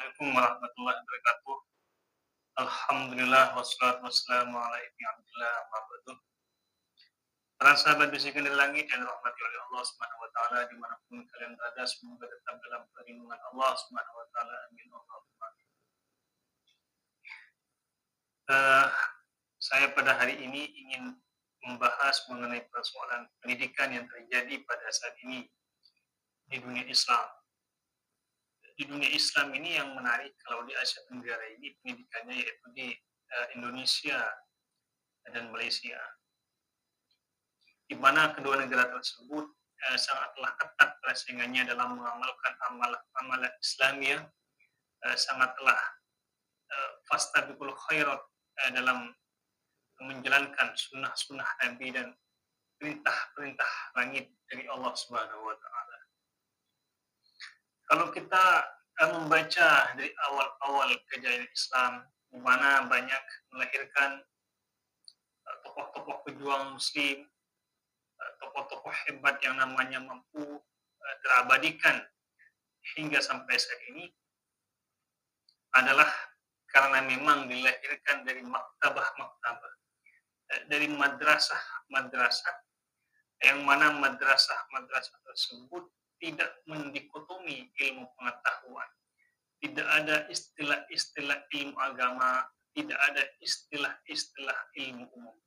Assalamualaikum warahmatullahi wabarakatuh. Alhamdulillah wassalatu wassalamu ala ibni Abdillah amma ba'du. Para sahabat bisikan di langit yang dirahmati oleh Allah Subhanahu wa taala dimanapun kalian berada, semoga tetap dalam perlindungan Allah Subhanahu wa taala. Amin Allahumma amin. Eh, saya pada hari ini ingin membahas mengenai persoalan pendidikan yang terjadi pada saat ini di dunia Islam. Di dunia Islam ini yang menarik kalau di Asia Tenggara ini pendidikannya yaitu di Indonesia dan Malaysia, di mana kedua negara tersebut sangatlah ketat persaingannya dalam mengamalkan amalan Islamiyah, sangatlah fastabiqul khairat dalam menjalankan sunnah-sunnah Nabi dan perintah-perintah langit dari Allah Subhanahu wa taala. Kalau kita membaca dari awal-awal kejayaan Islam, di mana banyak melahirkan tokoh-tokoh pejuang Muslim, tokoh-tokoh hebat yang namanya mampu terabadikan hingga sampai saat ini adalah karena memang dilahirkan dari maktabah-maktabah, dari madrasah-madrasah, yang mana madrasah-madrasah tersebut tidak mendikotomi ilmu pengetahuan. Tidak ada istilah-istilah ilmu agama, tidak ada istilah-istilah ilmu umum.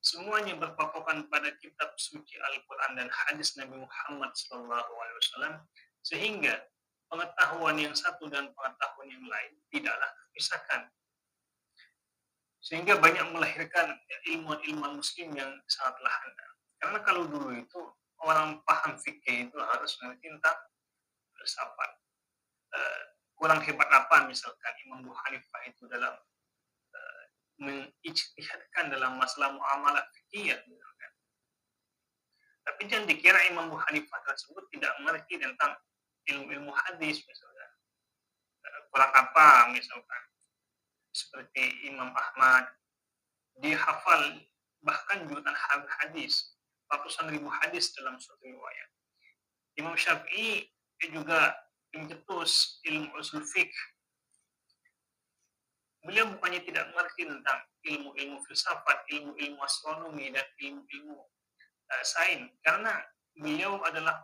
Semuanya berpatokan pada kitab suci Al-Quran dan hadis Nabi Muhammad SAW, sehingga pengetahuan yang satu dan pengetahuan yang lain tidaklah terpisahkan. Sehingga banyak melahirkan ilmuwan-ilmuwan muslim yang sangatlah handal. Karena kalau dulu itu orang paham fikih itu harus mengerti tentang filsafat. Kurang hebat apa misalkan Imam Abu Hanifah itu dalam mengijtihadkan dalam masalah muamalah fikih, misalkan. Tapi jangan dikira Imam Abu Hanifah tersebut tidak mengerti tentang ilmu-ilmu hadis misalkan. Kurang apa misalkan seperti Imam Ahmad, dia hafal bahkan jutaan hadis, ratusan ribu hadis dalam suatu riwayat. Imam Syafi'i juga mencetus ilmu usul fiqh. Beliau bukannya tidak mengerti tentang ilmu-ilmu filsafat, ilmu-ilmu astronomi, dan ilmu-ilmu sains, karena beliau adalah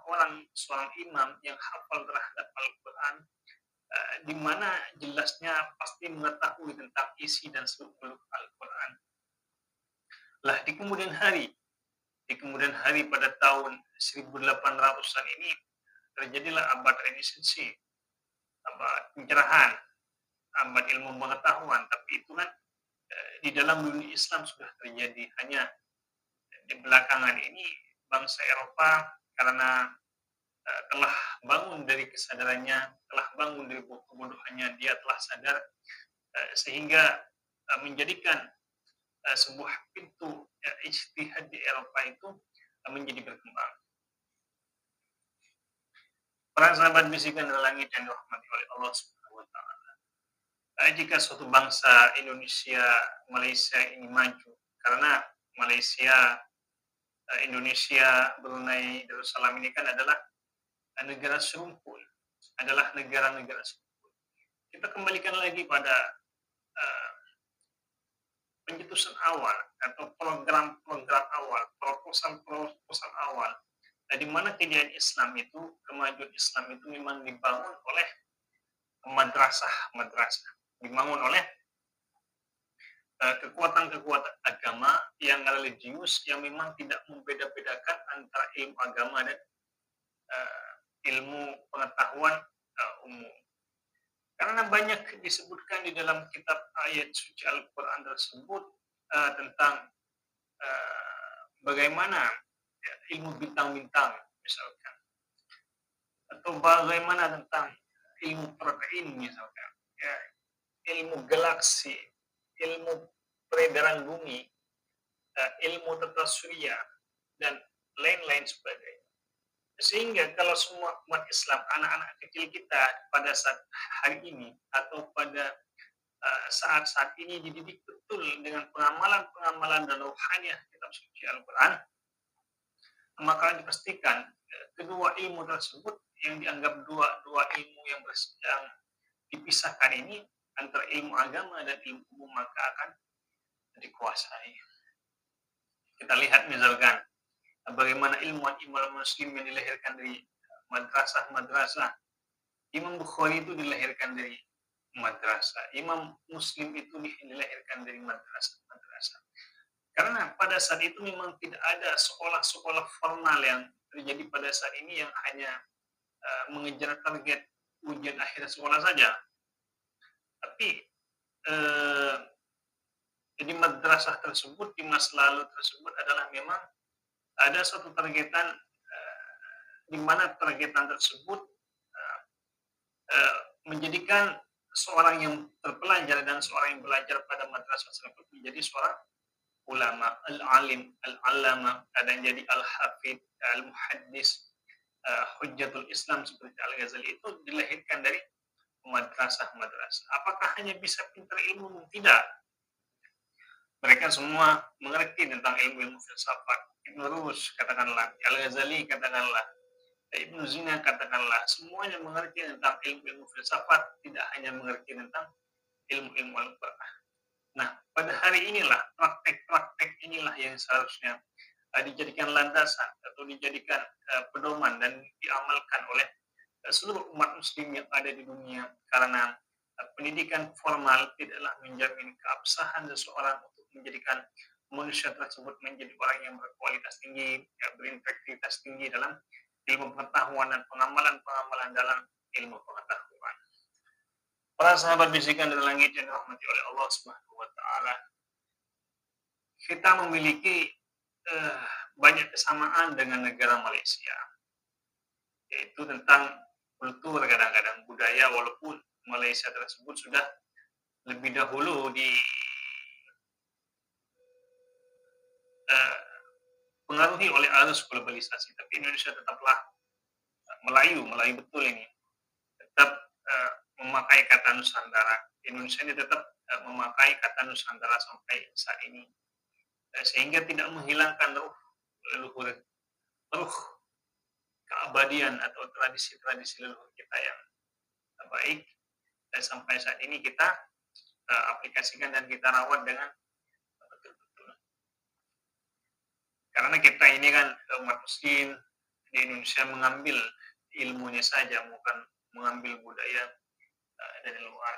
seorang imam yang hafal terhadap Al-Quran, di mana jelasnya pasti mengetahui tentang isi dan seluk-beluk Al-Quran. Lah di kemudian hari pada tahun 1800-an ini terjadilah abad renesansi, abad pencerahan, abad ilmu pengetahuan. Tapi itu kan di dalam dunia Islam sudah terjadi. Hanya di belakangan ini bangsa Eropa karena telah bangun dari kesadarannya, telah bangun dari kebodohannya, dia telah sadar, sehingga menjadikan sebuah pintu ijtihad di Eropa itu menjadi berkembang. Para sahabat bisikan dari langit yang dirahmati oleh Allah Subhanahu wa taala. Jika suatu bangsa Indonesia, Malaysia ini maju, karena Malaysia, Indonesia, Brunei, Darussalam ini kan adalah negara serumpun, adalah negara-negara serumpun. Kita kembalikan lagi pada pencetusan awal atau program-program awal, proposal awal, di mana kejayaan Islam itu, kemajuan Islam itu memang dibangun oleh madrasah, dibangun oleh kekuatan-kekuatan agama yang religius yang memang tidak membeda-bedakan antara ilmu agama dan ilmu pengetahuan umum. Karena banyak disebutkan di dalam kitab ayat suci Al-Quran tersebut tentang bagaimana ilmu bintang-bintang misalkan, atau bagaimana tentang ilmu protein misalkan, ilmu galaksi, ilmu peredaran bumi, ilmu tata surya, dan lain-lain sebagainya. Sehingga kalau semua umat Islam, anak-anak kecil kita pada saat hari ini atau pada saat-saat ini dididik betul dengan pengamalan dan rohaniah kitab suci Al-Quran, maka dipastikan kedua ilmu tersebut yang dianggap dua ilmu yang dipisahkan ini antara ilmu agama dan ilmu umum maka akan dikuasai. Kita lihat misalkan bagaimana ilmuwan-ilmuwan muslim yang dilahirkan dari madrasah-madrasah. Imam Bukhari itu dilahirkan dari madrasah. Imam Muslim itu dilahirkan dari madrasah-madrasah. Karena pada saat itu memang tidak ada sekolah-sekolah formal yang terjadi pada saat ini yang hanya mengejar target ujian akhir sekolah saja. Tapi jadi madrasah tersebut di masa lalu tersebut adalah memang ada suatu targetan di mana targetan tersebut menjadikan seorang yang terpelajar dan seorang yang belajar pada madrasah tersebut menjadi seorang ulama, al-alim, al-allama, kadang jadi al-hafid, al-muhaddis, hujjatul Islam seperti Al-Ghazali itu dilahirkan dari madrasah-madrasah. Apakah hanya bisa pintar ilmu? Tidak. Mereka semua mengerti tentang ilmu-ilmu filsafat. Ibn Rushd katakanlah, Al-Ghazali katakanlah, Ibnu Sina katakanlah, semuanya mengerti tentang ilmu-ilmu filsafat, tidak hanya mengerti tentang ilmu-ilmu Al-Quran. Nah, pada hari inilah, praktek-praktek inilah yang seharusnya dijadikan landasan atau dijadikan pedoman dan diamalkan oleh seluruh umat muslim yang ada di dunia, karena pendidikan formal tidaklah menjamin keabsahan seseorang untuk menjadikan manusia tersebut menjadi orang yang berkualitas tinggi, berintegritas tinggi dalam ilmu pengetahuan dan pengamalan-pengamalan dalam ilmu pengetahuan. Para sahabat bisikan dari langit yang dirahmati oleh Allah Subhanahu wa taala, kita memiliki banyak kesamaan dengan negara Malaysia, yaitu tentang kultur, kadang-kadang budaya, walaupun Malaysia tersebut sudah lebih dahulu pengaruhi oleh arus globalisasi, tapi Indonesia tetaplah Melayu betul ini, tetap memakai kata Nusantara. Indonesia ini tetap memakai kata Nusantara sampai saat ini, sehingga tidak menghilangkan leluhur keabadian atau tradisi-tradisi leluhur kita yang baik, dan sampai saat ini kita aplikasikan dan kita rawat dengan betul-betul. Karena kita ini kan umat muslim di Indonesia mengambil ilmunya saja, bukan mengambil budaya dari luar.